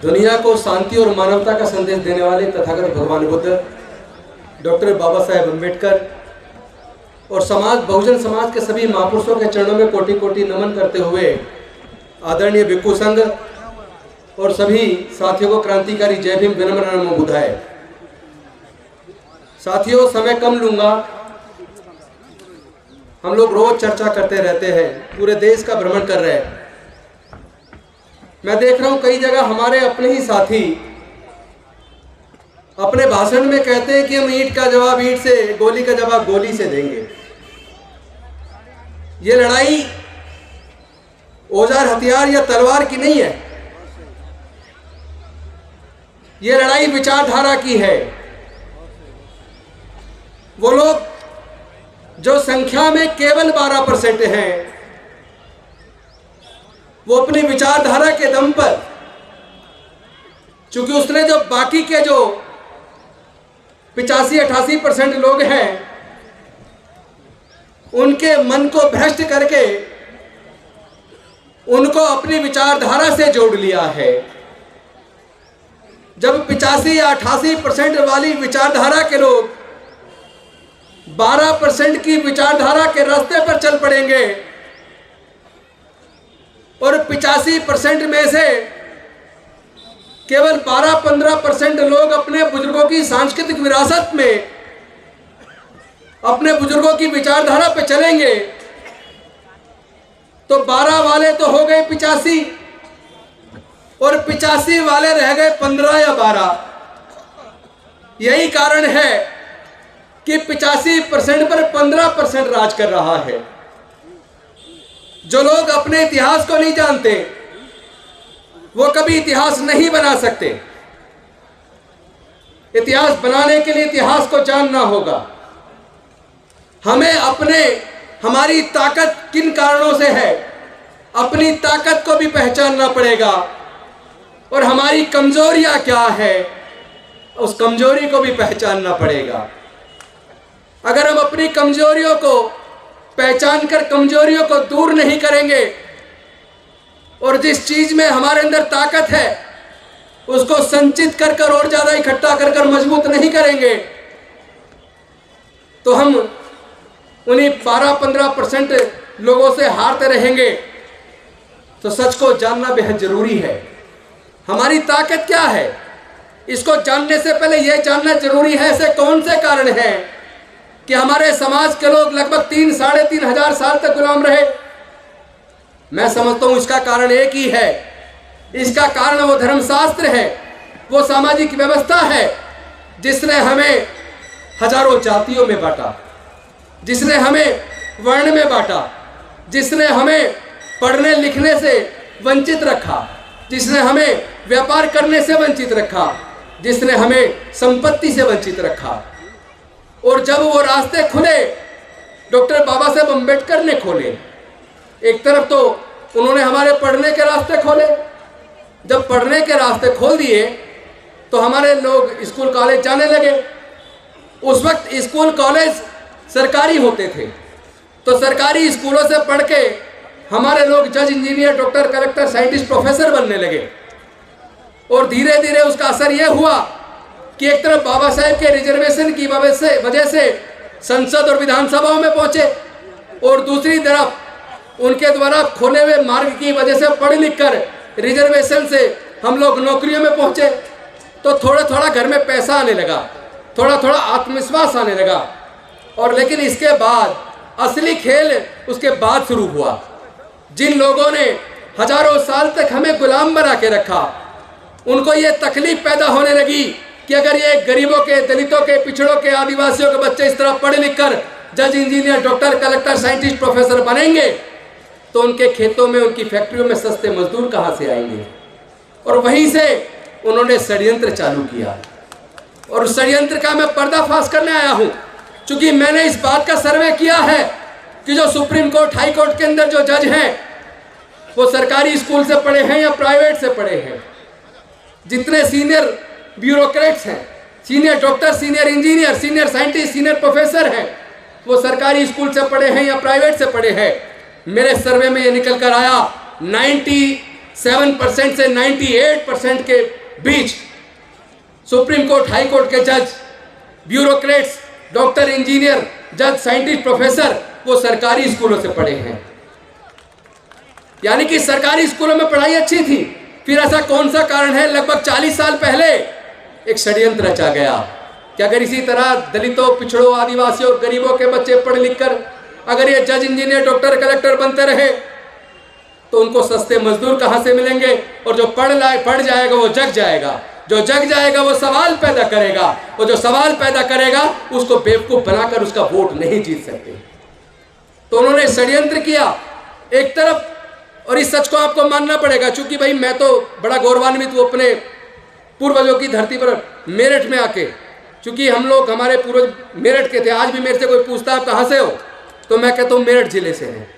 दुनिया को शांति और मानवता का संदेश देने वाले तथागत भगवान बुद्ध, डॉक्टर बाबा साहेब अम्बेडकर और बहुजन समाज के सभी महापुरुषों के चरणों में कोटि कोटि नमन करते हुए आदरणीय भिक्खु संघ और सभी साथियों को क्रांतिकारी जय भीम विनम्र नमो बुधाय। साथियों, समय कम लूंगा। हम लोग रोज चर्चा करते रहते हैं, पूरे देश का भ्रमण कर रहे हैं। मैं देख रहा हूं कई जगह हमारे अपने ही साथी अपने भाषण में कहते हैं कि हम ईंट का जवाब ईंट से, गोली का जवाब गोली से देंगे। ये लड़ाई औजार हथियार या तलवार की नहीं है, ये लड़ाई विचारधारा की है। वो लोग जो संख्या में केवल 12% हैं, वो अपनी विचारधारा के दम पर, चूंकि उसने जो बाकी के जो 85-88% लोग हैं उनके मन को भ्रष्ट करके उनको अपनी विचारधारा से जोड़ लिया है। जब 85 या 88% वाली विचारधारा के लोग 12% की विचारधारा के रास्ते पर चल पड़ेंगे और 85% में से केवल 12-15% लोग अपने बुजुर्गों की सांस्कृतिक विरासत में, अपने बुजुर्गों की विचारधारा पे चलेंगे, तो 12 वाले तो हो गए 85 और 85 वाले रह गए 15 या 12। यही कारण है कि 85% पर 15% राज कर रहा है। जो लोग अपने इतिहास को नहीं जानते वो कभी इतिहास नहीं बना सकते। इतिहास बनाने के लिए इतिहास को जानना होगा। हमें हमारी ताकत किन कारणों से है, अपनी ताकत को भी पहचानना पड़ेगा और हमारी कमजोरियां क्या है, उस कमजोरी को भी पहचानना पड़ेगा। अगर हम अपनी कमजोरियों को पहचान कर कमजोरियों को दूर नहीं करेंगे और जिस चीज में हमारे अंदर ताकत है उसको संचित कर कर और ज्यादा इकट्ठा कर कर मजबूत नहीं करेंगे, तो हम उन्हीं 12-15% लोगों से हारते रहेंगे। तो सच को जानना बेहद जरूरी है। हमारी ताकत क्या है, इसको जानने से पहले यह जानना जरूरी है ऐसे कौन से कारण हैं कि हमारे समाज के लोग लगभग 3-3.5 हजार साल तक गुलाम रहे। मैं समझता हूं इसका कारण एक ही है। इसका कारण वो धर्मशास्त्र है, वो सामाजिक व्यवस्था है जिसने हमें हजारों जातियों में बांटा, जिसने हमें वर्ण में बांटा, जिसने हमें पढ़ने लिखने से वंचित रखा, जिसने हमें व्यापार करने से वंचित रखा, जिसने हमें संपत्ति से वंचित रखा। और जब वो रास्ते खुले, डॉक्टर बाबा साहेब अम्बेडकर ने खोले। एक तरफ तो उन्होंने हमारे पढ़ने के रास्ते खोले, जब पढ़ने के रास्ते खोल दिए तो हमारे लोग स्कूल कॉलेज जाने लगे। उस वक्त स्कूल कॉलेज सरकारी होते थे, तो सरकारी स्कूलों से पढ़ के हमारे लोग जज, engineer, doctor, collector, scientist, professor बनने लगे। और धीरे धीरे उसका असर यह हुआ कि एक तरफ बाबा साहेब के रिजर्वेशन की वजह से संसद और विधानसभाओं में पहुंचे और दूसरी तरफ उनके द्वारा खोले हुए मार्ग की वजह से पढ़ लिख कर रिजर्वेशन से हम लोग नौकरियों में पहुंचे। तो थोड़ा थोड़ा घर में पैसा आने लगा, थोड़ा थोड़ा आत्मविश्वास आने लगा। और लेकिन इसके बाद असली खेल उसके बाद शुरू हुआ। जिन लोगों ने हजारों साल तक हमें गुलाम बना के रखा, उनको ये तकलीफ पैदा होने लगी कि अगर ये गरीबों के, दलितों के, पिछड़ों के, आदिवासियों के बच्चे इस तरह पढ़ लिख कर जज, engineer, doctor, collector, scientist, professor बनेंगे तो उनके खेतों में, उनकी फैक्ट्रियों में सस्ते मजदूर कहाँ से आएंगे। और वहीं से उन्होंने षड्यंत्र चालू किया और उस षड्यंत्र का मैं पर्दाफाश करने आया हूँ। चूंकि मैंने इस बात का सर्वे किया है कि जो सुप्रीम कोर्ट, हाई कोर्ट के अंदर जो जज हैं वो सरकारी स्कूल से पढ़े हैं या प्राइवेट से पढ़े हैं। जितने सीनियर ब्यूरोक्रेट्स हैं, senior doctor, senior engineer, senior scientist, senior professor हैं, वो सरकारी स्कूल से पढ़े हैं या प्राइवेट से पढ़े हैं। मेरे सर्वे में ये निकल कर आया 7% से 98% के बीच सुप्रीम कोर्ट, हाई कोर्ट के जज, ब्यूरोक्रेट्स, डॉक्टर, इंजीनियर, जज, साइंटिस्ट, प्रोफेसर वो सरकारी स्कूलों से पढ़े हैं। यानी कि सरकारी स्कूलों में पढ़ाई अच्छी थी। फिर ऐसा कौन सा कारण है, लगभग 40 साल पहले एक षड्यंत्र रचा गया कि अगर इसी तरह दलितों, पिछड़ों, आदिवासियों, गरीबों के बच्चे पढ़ लिख कर अगर ये जज, इंजीनियर, डॉक्टर, कलेक्टर बनते रहे तो उनको सस्ते मजदूर कहां से मिलेंगे, और जो पढ़ जाएगा वो जग जाएगा, जो जग जाएगा वो सवाल पैदा करेगा, और जो सवाल पैदा करेगा उसको बेवकूफ बनाकर उसका वोट नहीं जीत सकते। तो उन्होंने षड्यंत्र किया एक तरफ, और इस सच को आपको मानना पड़ेगा। चूंकि भाई मैं तो बड़ा गौरवान्वित हूँ अपने पूर्वजों की धरती पर मेरठ में आके, चूंकि हम लोग, हमारे पूर्वज मेरठ के थे। आज भी मेरे से कोई पूछता आप कहाँ से हो तो मैं कहता हूँ मेरठ जिले से हैं।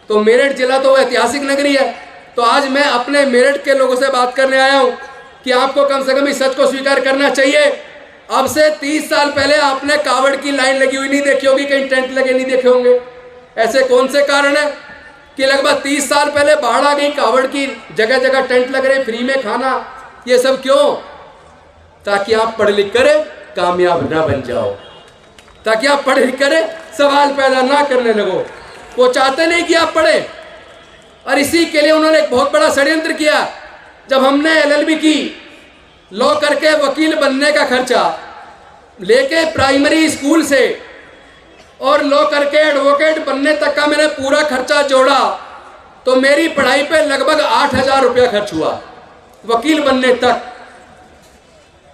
तो मेरठ जिला तो ऐतिहासिक नगरी है। तो आज मैं अपने मेरठ के लोगों से बात करने आया हूँ कि आपको कम से कम इस सच को स्वीकार करना चाहिए। अब से 30 साल पहले आपने कावड़ की लाइन लगी हुई नहीं देखी होगी, कहीं टेंट लगे नहीं देखे होंगे। ऐसे कौन से कारण है कि लगभग 30 साल पहले बाढ़ आ गई, कावड़ की जगह जगह टेंट लग रहे, फ्री में खाना, ये सब क्यों? ताकि आप पढ़ लिख कर कामयाब ना बन जाओ, ताकि आप पढ़ लिख कर सवाल पैदा ना करने लगो। वो चाहते नहीं कि आप पढ़े, और इसी के लिए उन्होंने एक बहुत बड़ा षड्यंत्र किया। जब हमने LLB की, लॉ करके वकील बनने का खर्चा लेके प्राइमरी स्कूल से और लॉ करके एडवोकेट बनने तक का मैंने पूरा खर्चा जोड़ा तो मेरी पढ़ाई पे लगभग 8,000 रुपया खर्च हुआ वकील बनने तक।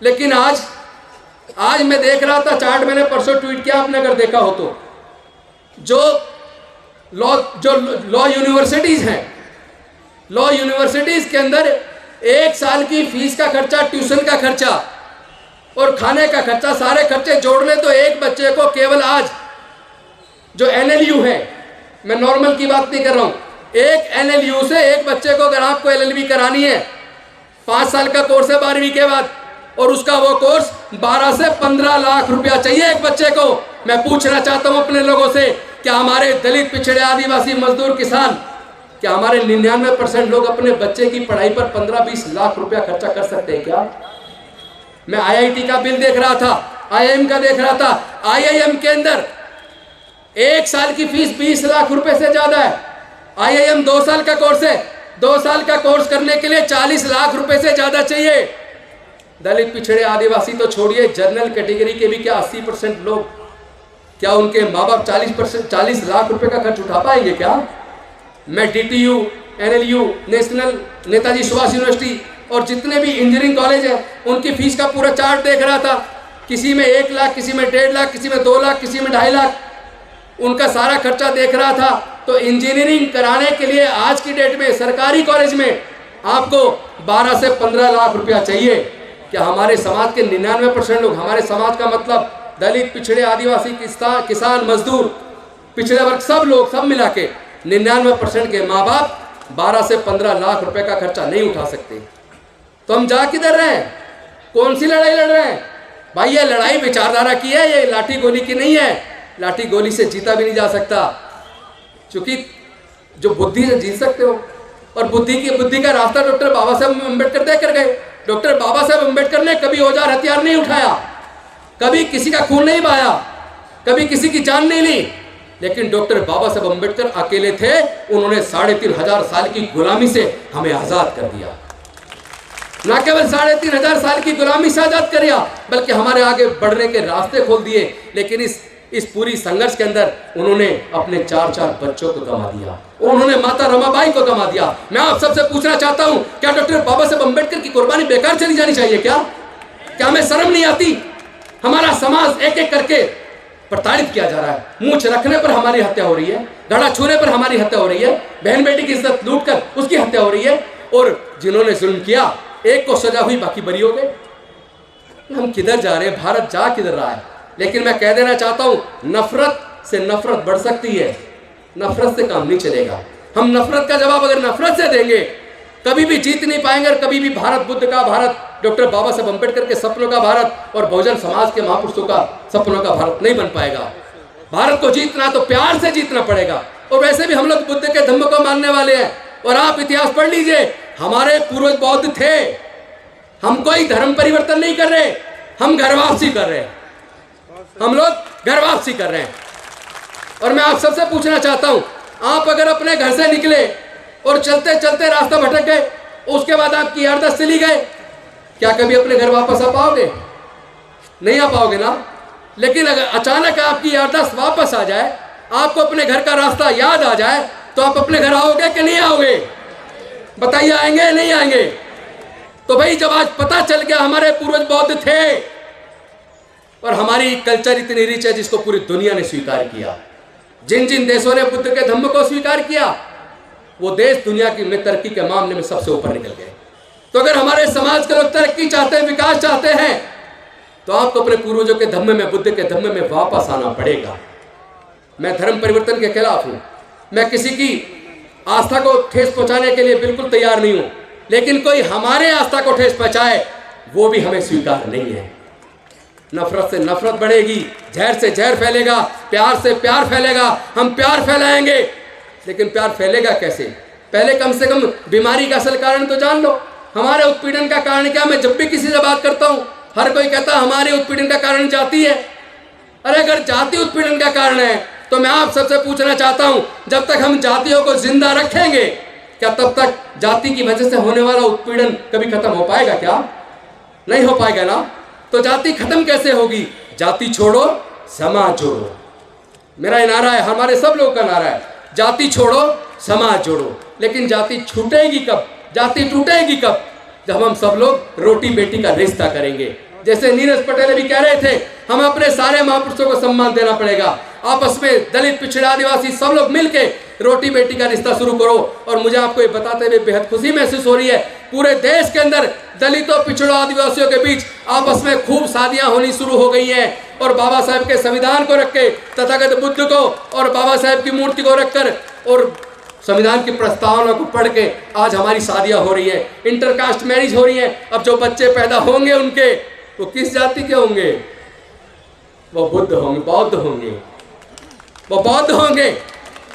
लेकिन आज मैं देख रहा था चार्ट, मैंने परसों ट्वीट किया, आपने अगर देखा हो तो, जो लॉ यूनिवर्सिटीज हैं, लॉ यूनिवर्सिटीज के अंदर एक साल की फीस का खर्चा, ट्यूशन का खर्चा और खाने का खर्चा, सारे खर्चे जोड़ ले तो एक बच्चे को केवल आज जो NLU है, मैं नॉर्मल की बात नहीं कर रहा हूं, एक NLU से एक बच्चे को अगर आपको LLB करानी है, 5 साल का कोर्स है 12वीं के बाद, और उसका वो कोर्स 12 से 15 लाख रुपया चाहिए एक बच्चे को। मैं पूछना चाहता हूं अपने लोगों से, क्या हमारे दलित, पिछड़े, आदिवासी, मजदूर, किसान, क्या हमारे 99% लोग अपने बच्चे की पढ़ाई पर 15-20 लाख रुपया खर्चा कर सकते हैं क्या? मैं IIT का बिल देख रहा था, IIM का देख रहा था। IIM के अंदर एक साल की फीस 20 लाख रुपए से ज्यादा है। IIM 2 साल का कोर्स है, 2 साल का कोर्स करने के लिए 40 लाख रुपए से ज्यादा चाहिए। दलित, पिछड़े, आदिवासी तो छोड़िए, जनरल कैटेगरी के भी क्या 80% लोग, क्या उनके माँ बाप 40 लाख रुपए का खर्च उठा पाएंगे क्या? मैं DTU, NLU, national Netaji Subhash university और जितने भी इंजीनियरिंग कॉलेज हैं उनकी फीस का पूरा चार्ट देख रहा था। किसी में 1 लाख, किसी में 1.5 लाख, किसी में 2 लाख, किसी में 2.5 लाख, उनका सारा खर्चा देख रहा था। तो इंजीनियरिंग कराने के लिए आज की डेट में सरकारी कॉलेज में आपको 12 से 15 लाख रुपया चाहिए। क्या हमारे समाज के 99% लोग, हमारे समाज का मतलब दलित, पिछड़े, आदिवासी, किसान, मजदूर, पिछड़े वर्ग, सब लोग, सब मिला के 99% के माँ बाप 12 से 15 लाख रुपए का खर्चा नहीं उठा सकते। तो हम जा किधर रहे हैं? कौन सी लड़ाई लड़ रहे हैं? भाई ये लड़ाई विचारधारा की है, ये लाठी गोली की नहीं है। लाठी गोली से जीता भी नहीं जा सकता, क्योंकि जो बुद्धि से जीत सकते हो, और बुद्धि का रास्ता डॉक्टर बाबा साहब अम्बेडकर तय कर गए। डॉक्टर बाबा साहब अम्बेडकर ने कभी औजार हथियार नहीं उठाया, कभी किसी का खून नहीं बहाया, कभी किसी की जान नहीं ली, लेकिन डॉक्टर बाबा साहब अम्बेडकर अकेले थे। उन्होंने 3,500 साल की गुलामी से हमें आजाद कर दिया। न केवल 3,500 साल की गुलामी से आजाद कर दिया, बल्कि हमारे आगे बढ़ने के रास्ते खोल दिए। लेकिन इस पूरी संघर्ष के अंदर उन्होंने अपने 4 बच्चों को गंवा दिया, उन्होंने माता रमाबाई को गंवा दिया। मैं आप सबसे पूछना चाहता हूं, क्या डॉक्टर बाबा साहब अम्बेडकर की कुर्बानी बेकार चली जानी चाहिए? क्या हमें शर्म नहीं आती? हमारा समाज एक एक करके प्रताड़ित किया जा रहा है। मूंछ रखने पर हमारी हत्या हो रही है, घड़ा छूने पर हमारी हत्या हो रही है, बहन बेटी की इज्जत लूट कर उसकी हत्या हो रही है, और जिन्होंने जुल्म किया एक को सजा हुई, बाकी बरी हो गए। हम किधर जा रहे हैं? भारत जा किधर रहा है? लेकिन मैं कह देना चाहता हूं, नफरत से नफरत बढ़ सकती है, नफरत से काम नहीं चलेगा। हम नफरत का जवाब अगर नफरत से देंगे कभी भी जीत नहीं पाएंगे, और कभी भी भारत बुद्ध का भारत, डॉक्टर बाबा साहब अम्बेडकर के सपनों का भारत और बहुजन समाज के महापुरुषों का सपनों का भारत नहीं बन पाएगा। भारत को जीतना तो प्यार से जीतना पड़ेगा। और वैसे भी हम लोग बुद्ध के धम्म को मानने वाले हैं, और आप इतिहास पढ़ लीजिए, हमारे पूर्वज बौद्ध थे। हम कोई धर्म परिवर्तन नहीं कर रहे, हम घर वापसी कर रहे हैं। हम लोग घर वापसी कर रहे हैं। और मैं आप सबसे पूछना चाहता हूं, आप अगर अपने घर से निकले और चलते चलते रास्ता भटक गए, उसके बाद आपकी याददाश्त चली गए, क्या कभी अपने घर वापस आ पाओगे? नहीं आ पाओगे ना। लेकिन अगर अचानक आपकी याददाश्त वापस आ जाए, आपको अपने घर का रास्ता याद आ जाए, तो आप अपने घर आओगे कि नहीं आओगे? बताइए, आएंगे नहीं आएंगे? तो भाई जब आज पता चल गया हमारे पूर्वज बौद्ध थे और हमारी कल्चर इतनी रिच है जिसको पूरी दुनिया ने स्वीकार किया, जिन जिन देशों ने बुद्ध के धम्म को स्वीकार किया, वो देश दुनिया की में तरक्की के मामले में सबसे ऊपर निकल गए। तो अगर हमारे समाज के लोग तरक्की चाहते हैं, विकास चाहते हैं, तो आपको अपने पूर्वजों के धम्म में, बुद्ध के धम्म में वापस आना पड़ेगा। मैं धर्म परिवर्तन के खिलाफ हूं, मैं किसी की आस्था को ठेस पहुंचाने के लिए बिल्कुल तैयार नहीं हूं, लेकिन कोई हमारे आस्था को ठेस पहुंचाए वो भी हमें स्वीकार नहीं है। नफरत से नफरत बढ़ेगी, जहर से जहर फैलेगा, प्यार से प्यार फैलेगा। हम प्यार फैलाएंगे, लेकिन प्यार फैलेगा कैसे? पहले कम से कम बीमारी का असल कारण तो जान लो। हमारे उत्पीड़न का कारण क्या? मैं जब भी किसी से बात करता हूं, हर कोई कहता है हमारे उत्पीड़न का कारण जाति है। अरे अगर जाति उत्पीड़न का कारण है, तो मैं आप सबसे पूछना चाहता हूं, जब तक हम जातियों को जिंदा रखेंगे, क्या तब तक जाति की वजह से होने वाला उत्पीड़न कभी खत्म हो पाएगा? क्या नहीं हो पाएगा ना। तो जाति खत्म कैसे होगी? जाति छोड़ो, समाज जोड़ो। मेरा ये नारा है, हमारे सब लोगों का नारा है, जाति छोड़ो, समाज जोड़ो। लेकिन जाति छूटेगी कब, जाति टूटेगी कब? जब हम सब लोग रोटी बेटी का रिश्ता करेंगे। जैसे नीरज पटेल भी कह रहे थे, हम अपने सारे महापुरुषों को सम्मान देना पड़ेगा। आपस में दलित, पिछड़ा, आदिवासी सब लोग मिलके रोटी बेटी का रिश्ता शुरू करो। और मुझे आपको ये बताते हुए बेहद खुशी महसूस हो रही है, पूरे देश के अंदर दलितों, पिछड़ों, आदिवासियों के बीच आपस में खूब शादियां होनी शुरू हो गई हैं। और बाबा साहब के संविधान को रख के, तथागत बुद्ध को और बाबा साहब की मूर्ति को रखकर और संविधान की प्रस्तावना को पढ़ के आज हमारी शादियां हो रही हैं, इंटरकास्ट मैरिज हो रही हैं। अब जो बच्चे पैदा होंगे उनके, वो किस जाति के होंगे? वो बुद्ध होंगे, बौद्ध होंगे। वो बौद्ध होंगे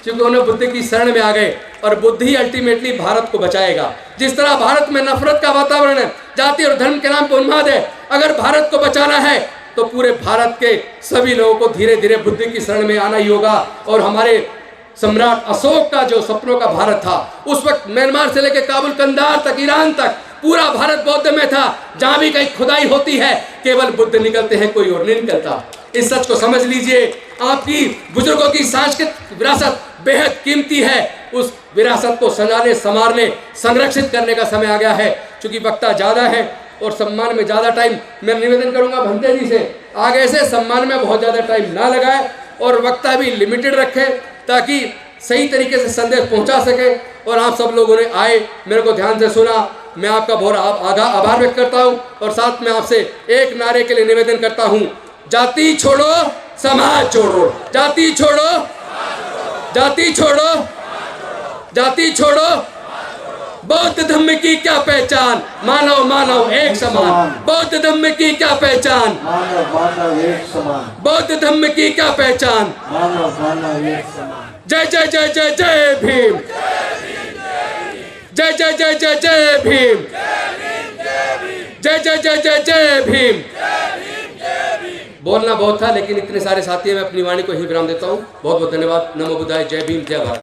क्योंकि उन्हें बुद्ध की शरण में आ गए। और बुद्ध ही अल्टीमेटली भारत को बचाएगा। जिस तरह भारत में नफरत का वातावरण है, जाति और धर्म के नाम पर उन्माद है, अगर भारत को बचाना है तो पूरे भारत के सभी लोगों को धीरे धीरे बुद्ध की शरण में आना ही होगा। और हमारे सम्राट अशोक का जो सपनों का भारत था, उस वक्त म्यांमार से लेकर काबुल, कंधार तक, ईरान तक पूरा भारत बौद्ध में था। जहां भी कहीं खुदाई होती है केवल बुद्ध निकलते हैं, कोई और नहीं निकलता। इस सच को समझ लीजिए। आपकी बुजुर्गों की सांस्कृतिक विरासत बेहद कीमती है। उस विरासत को सजाने, संवारने, संरक्षित करने का समय आ गया है। चूंकि वक्ता ज़्यादा है और सम्मान में ज़्यादा टाइम, मैं निवेदन करूंगा भंते जी से आगे से सम्मान में बहुत ज़्यादा टाइम ना लगाए और वक्ता भी लिमिटेड रखे, ताकि सही तरीके से संदेश पहुंचा सके। और आप सब लोगों ने आए, मेरे को ध्यान से सुना, मैं आपका बहुत आभार व्यक्त करता हूं। और साथ में आपसे एक नारे के लिए निवेदन करता हूं, जाति छोड़ो, समाज जोड़ो। जाति छोड़ो, जाति छोड़ो, जाति छोड़ो। बौद्ध धम्म की क्या पहचान? मानव मानव एक समान। बौद्ध धम्म की क्या पहचान? मानव मानव एक समान। बौद्ध धम्म की क्या पहचान? मानव मानव एक समान। जय जय जय जय जय भीम। जय जय जय जय जय भीम। जय जय जय जय जय भीम। बोलना बहुत था, लेकिन इतने सारे साथी हैं, मैं अपनी वाणी को ही विराम देता हूँ। बहुत बहुत धन्यवाद। नमो बुद्धाय। जय भीम, जय भारत।